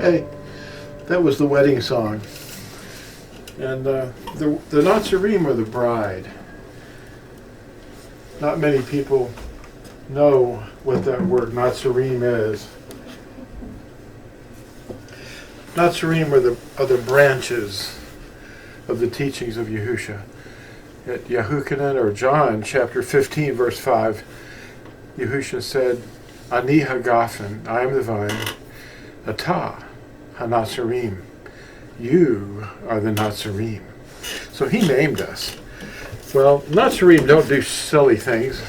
Hey, that was the wedding song. And the Natsarim are the bride. Not many people know what that word Natsarim is. Natsarim are the branches of the teachings of Yahusha. At Yehukanan, or John chapter 15 verse 5, Yahusha said, Ani hagafen, I am the vine, Atah hanatsarim, you are the Natsarim. So he named us. Well, Natsarim don't do silly things,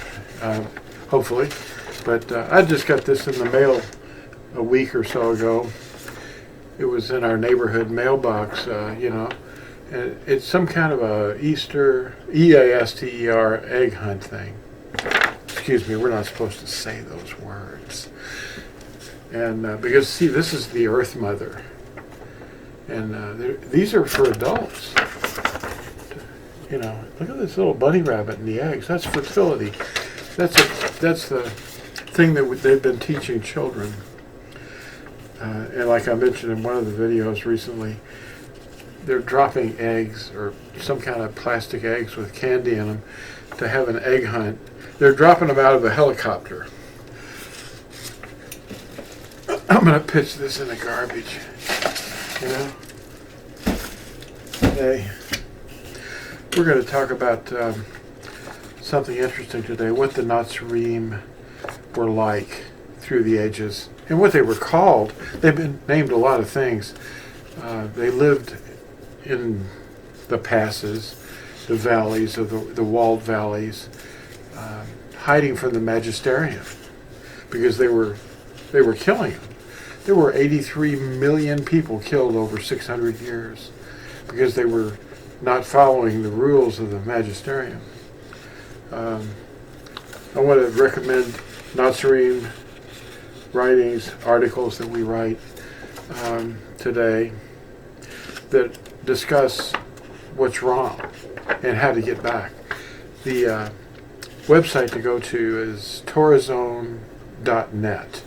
hopefully, but I just got this in the mail a week or so ago. It was in our neighborhood mailbox, and it's some kind of a Easter, E-A-S-T-E-R, egg hunt thing. Excuse me, we're not supposed to say those words. And because, see, this is the Earth Mother. And these are for adults. Look at this little bunny rabbit and the eggs. That's fertility. That's the thing that they've been teaching children. And like I mentioned in one of the videos recently, they're dropping eggs or some kind of plastic eggs with candy in them to have an egg hunt. They're dropping them out of a helicopter. I'm going to pitch this in the garbage. Hey, we're going to talk about something interesting today, what the Natsarim were like through the ages and what they were called. They've been named a lot of things. They lived in the passes, the valleys, of the walled valleys, hiding from the magisterium because they were killing them. There were 83 million people killed over 600 years because they were not following the rules of the magisterium. I want to recommend Natsarim writings, articles that we write today that discuss what's wrong and how to get back. The website to go to is torazone.net.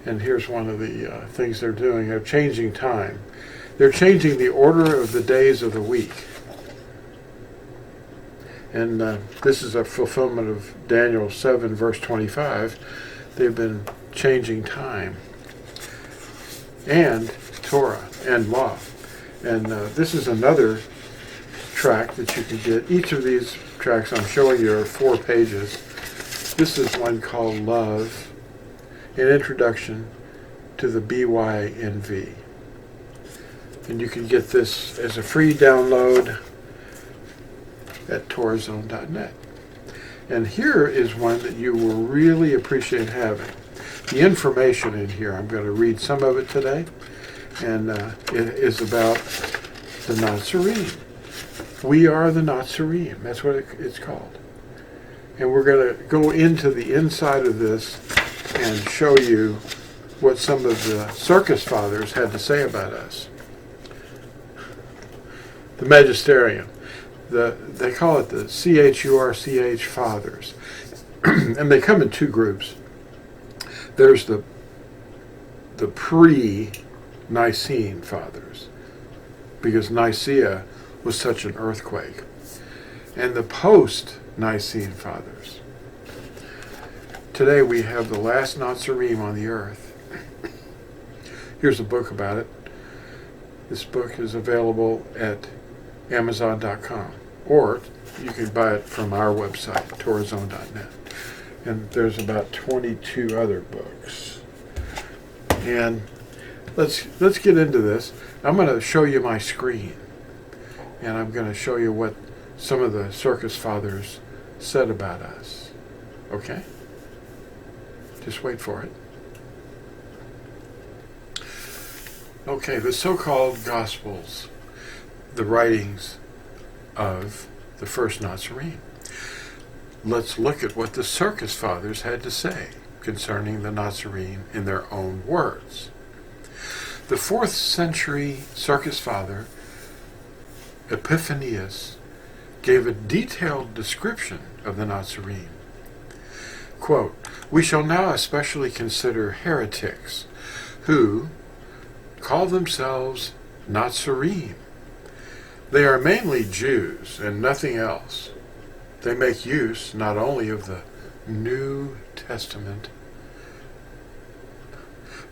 And here's one of the things they're doing. They're changing time. They're changing the order of the days of the week. And this is a fulfillment of Daniel 7, verse 25. They've been changing time and Torah and law. And this is another tract that you can get. Each of these tracts I'm showing you are 4 pages. This is one called Love, an Introduction to the BYNV. And you can get this as a free download at torazone.net. And here is one that you will really appreciate having. The information in here, I'm going to read some of it today, and it is about the Natsarim. We are the Natsarim. That's what it's called. And we're going to go into the inside of this and show you what some of the circus fathers had to say about us. The magisterium. They call it the CHURCH fathers. And they come in 2 groups. There's the pre-Nicene fathers, because Nicaea was such an earthquake. And the post-Nicene fathers. Today we have the last Natsarim on the earth. Here's a book about it. This book is available at Amazon.com, or you can buy it from our website, torazone.net. And there's about 22 other books. And let's get into this. I'm going to show you my screen, and I'm going to show you what some of the circus fathers said about us. Okay? Just wait for it. Okay, the so-called Gospels, the writings of the first Natsarim. Let's look at what the circus fathers had to say concerning the Natsarim in their own words. The 4th century circus father, Epiphanius, gave a detailed description of the Natsarim. Quote, "We shall now especially consider heretics who, call themselves Natsarim. They are mainly Jews and nothing else. They make use not only of the New Testament,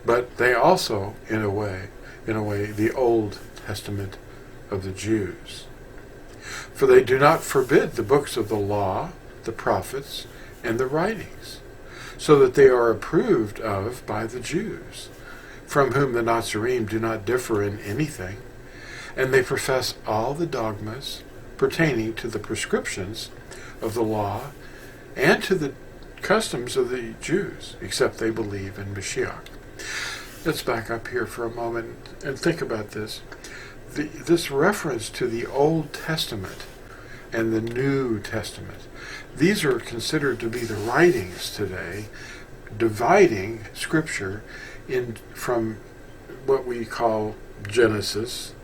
but they also, in a way, the Old Testament of the Jews. For they do not forbid the books of the law, the prophets, and the writings, so that they are approved of by the Jews, from whom the Natsarim do not differ in anything, and they profess all the dogmas pertaining to the prescriptions of the law and to the customs of the Jews, except they believe in Mashiach. Let's back up here for a moment and think about this. This reference to the Old Testament and the New Testament, these are considered to be the writings today, dividing Scripture from what we call Genesis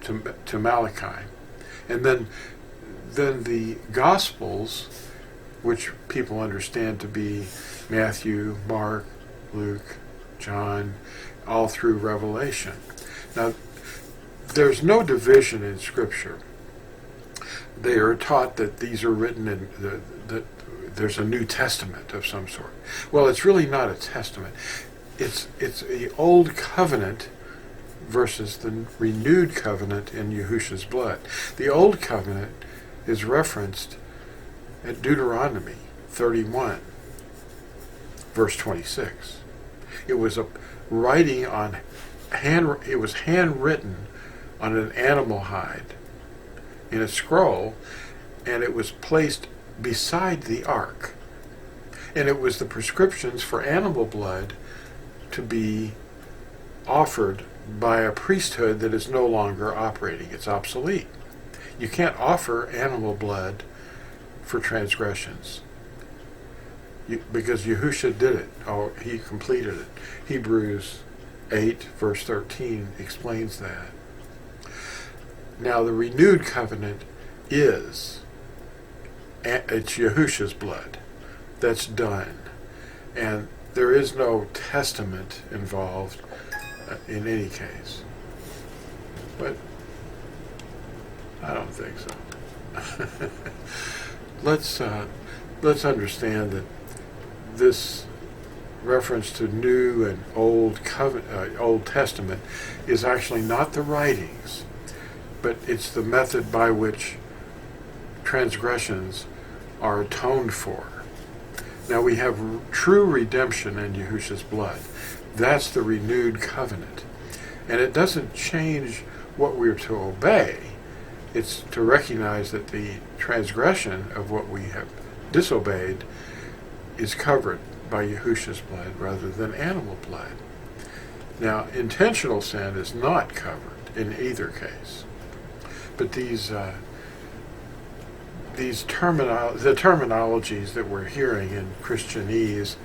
to Malachi. And then the Gospels, which people understand to be Matthew, Mark, Luke, John, all through Revelation. Now, there's no division in Scripture. They are taught that these are written in that there's a New Testament of some sort. Well, it's really not a testament. It's the Old Covenant versus the renewed covenant in Yahushua's blood. The Old Covenant is referenced at Deuteronomy 31, verse 26. It was a writing on it was handwritten on an animal hide in a scroll, and it was placed beside the ark. And it was the prescriptions for animal blood to be offered by a priesthood that is no longer operating. It's obsolete. You can't offer animal blood for transgressions because Yahushua did it. Oh, he completed it. Hebrews 8, verse 13 explains that. Now, the renewed covenant it's Yahushua's blood. That's done. And there is no testament involved in any case. But I don't think so. Let's understand that this reference to New and Old Testament is actually not the writings, but it's the method by which transgressions are atoned for. Now we have true redemption in Yahushua's blood. That's the renewed covenant. And it doesn't change what we're to obey. It's to recognize that the transgression of what we have disobeyed is covered by Yahushua's blood rather than animal blood. Now, intentional sin is not covered in either case. But the terminologies that we're hearing in Christianese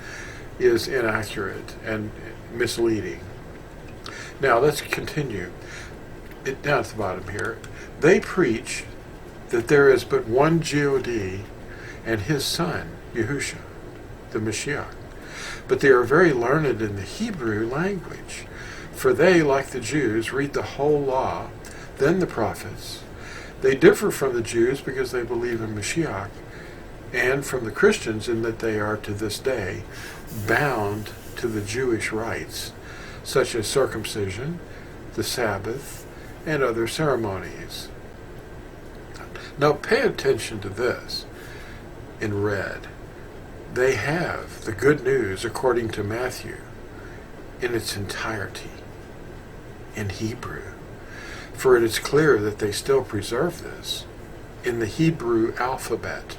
is inaccurate and misleading. Now, let's continue. Down at the bottom here. They preach that there is but one God and his Son, Yahushua, the Mashiach. But they are very learned in the Hebrew language, for they, like the Jews, read the whole law, then the prophets. They differ from the Jews because they believe in Mashiach, and from the Christians in that they are to this day bound to the Jewish rites, such as circumcision, the Sabbath, and other ceremonies. Now pay attention to this in red. They have the good news according to Matthew in its entirety in Hebrew. For it is clear that they still preserve this in the Hebrew alphabet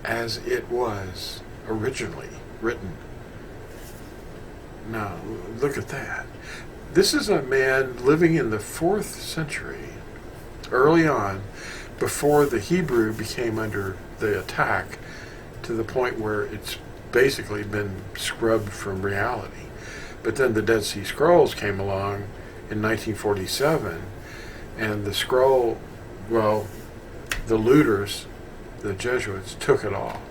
as it was originally written. Now, look at that. This is a man living in the 4th century, early on, before the Hebrew became under the attack to the point where it's basically been scrubbed from reality. But then the Dead Sea Scrolls came along in 1947, and the scroll, well, the looters, the Jesuits, took it all.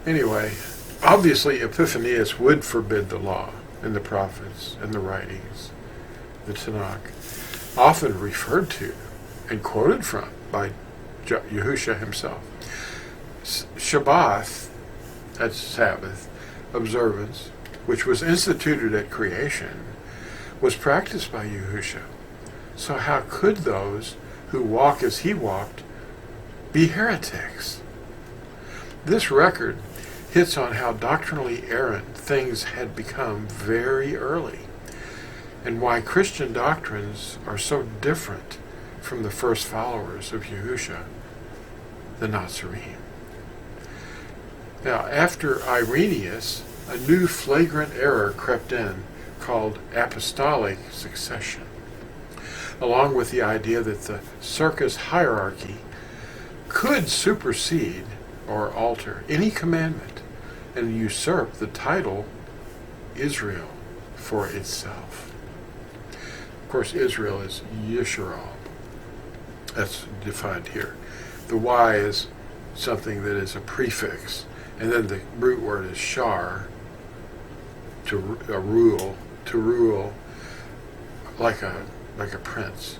Anyway, obviously Epiphanius would forbid the law. and the prophets and the writings, the Tanakh, often referred to and quoted from by Yahusha himself. Shabbat, that's Sabbath, observance, which was instituted at creation, was practiced by Yahusha. So how could those who walk as he walked be heretics? This record hits on how doctrinally errant things had become very early, and why Christian doctrines are so different from the first followers of Yahusha, the Natsarim. Now, after Irenaeus, a new flagrant error crept in called apostolic succession, along with the idea that the circus hierarchy could supersede or alter any commandment and usurp the title Israel for itself. Of course, Israel is Yisrael. That's defined here. The Y is something that is a prefix, and then the root word is shar, to rule like a prince,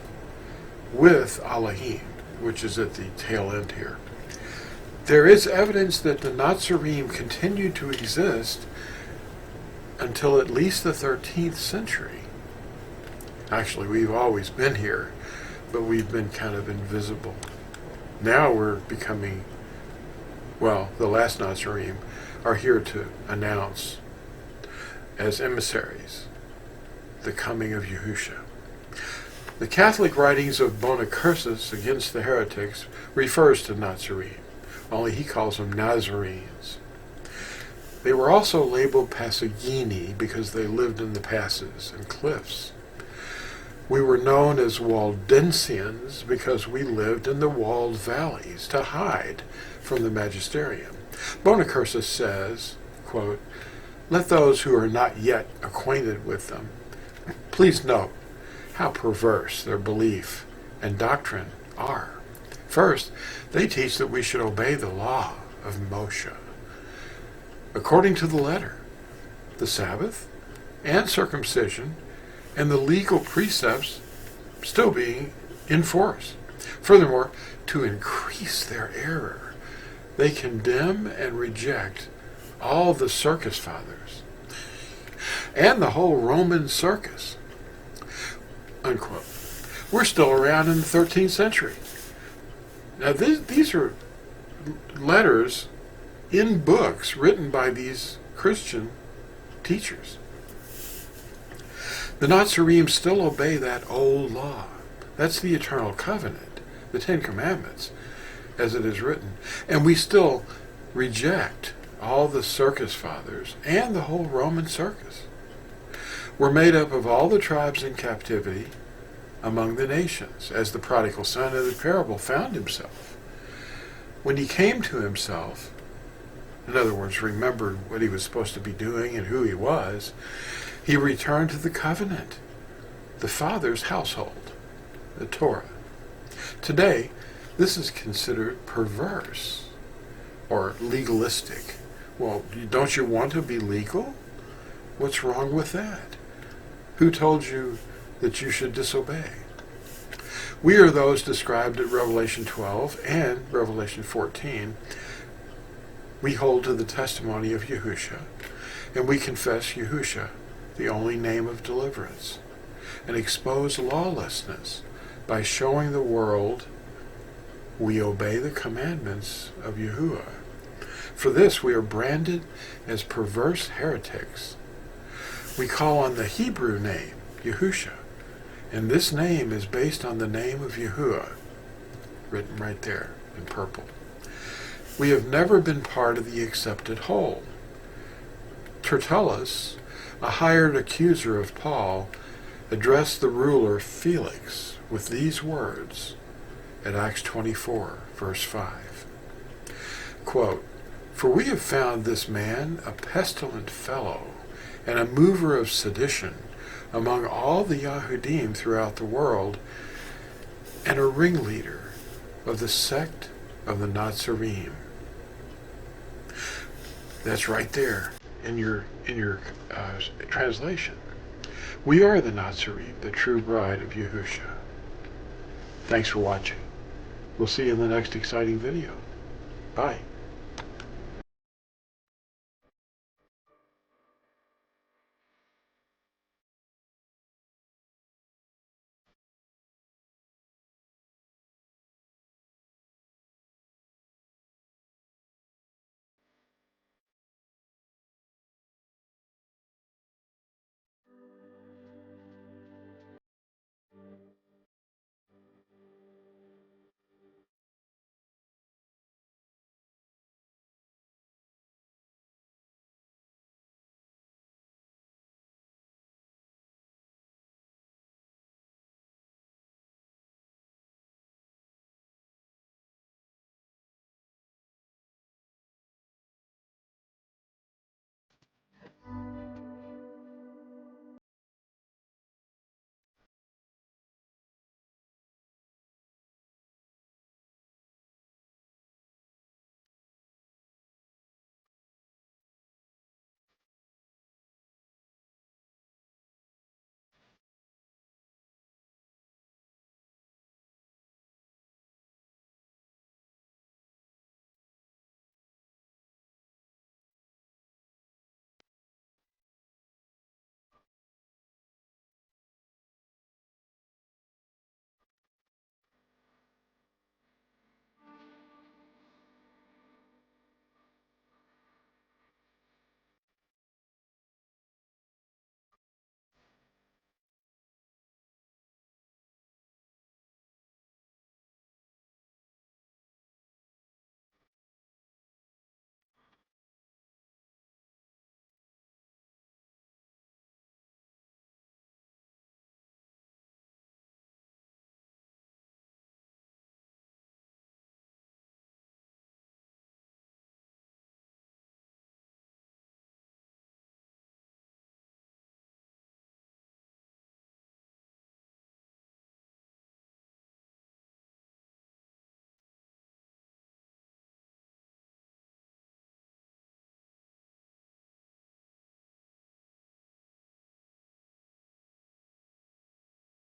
with Elohim, which is at the tail end here. There is evidence that the Natsarim continued to exist until at least the 13th century. Actually, we've always been here, but we've been kind of invisible. Now we're becoming, well, the last Nazareim are here to announce as emissaries the coming of Yahusha. The Catholic writings of Bonacursus against the heretics refers to Natsarim, only he calls them Nazarenes. They were also labeled Pasagini because they lived in the passes and cliffs. We were known as Waldensians because we lived in the walled valleys to hide from the magisterium. Bonacursus says, quote, "Let those who are not yet acquainted with them please note how perverse their belief and doctrine are. First, they teach that we should obey the law of Moshe, according to the letter, the Sabbath, and circumcision, and the legal precepts still being in force. Furthermore, to increase their error, they condemn and reject all the circus fathers and the whole Roman circus." Unquote. We're still around in the 13th century. Now, these are letters in books written by these Christian teachers. The Natsarim still obey that old law. That's the eternal covenant, the Ten Commandments, as it is written. And we still reject all the circus fathers and the whole Roman circus. We're made up of all the tribes in captivity among the nations, as the prodigal son of the parable found himself. When he came to himself, in other words, remembered what he was supposed to be doing and who he was, he returned to the covenant, the Father's household, the Torah. Today, this is considered perverse or legalistic. Well, don't you want to be legal? What's wrong with that? Who told you that you should disobey? We are those described at Revelation 12 and Revelation 14. We hold to the testimony of Yahusha, and we confess Yahusha, the only name of deliverance, and expose lawlessness by showing the world we obey the commandments of Yahuwah. For this we are branded as perverse heretics. We call on the Hebrew name, Yahusha, and this name is based on the name of Yahuwah, written right there in purple. We have never been part of the accepted whole. Tertullus, a hired accuser of Paul, addressed the ruler Felix with these words at Acts 24, verse 5. Quote, "For we have found this man a pestilent fellow and a mover of sedition among all the Yahudim throughout the world, and a ringleader of the sect of the Natsarim." That's right there in your in your translation. We are the Natsarim, the true bride of Yahusha. Thanks for watching. We'll see you in the next exciting video. Bye.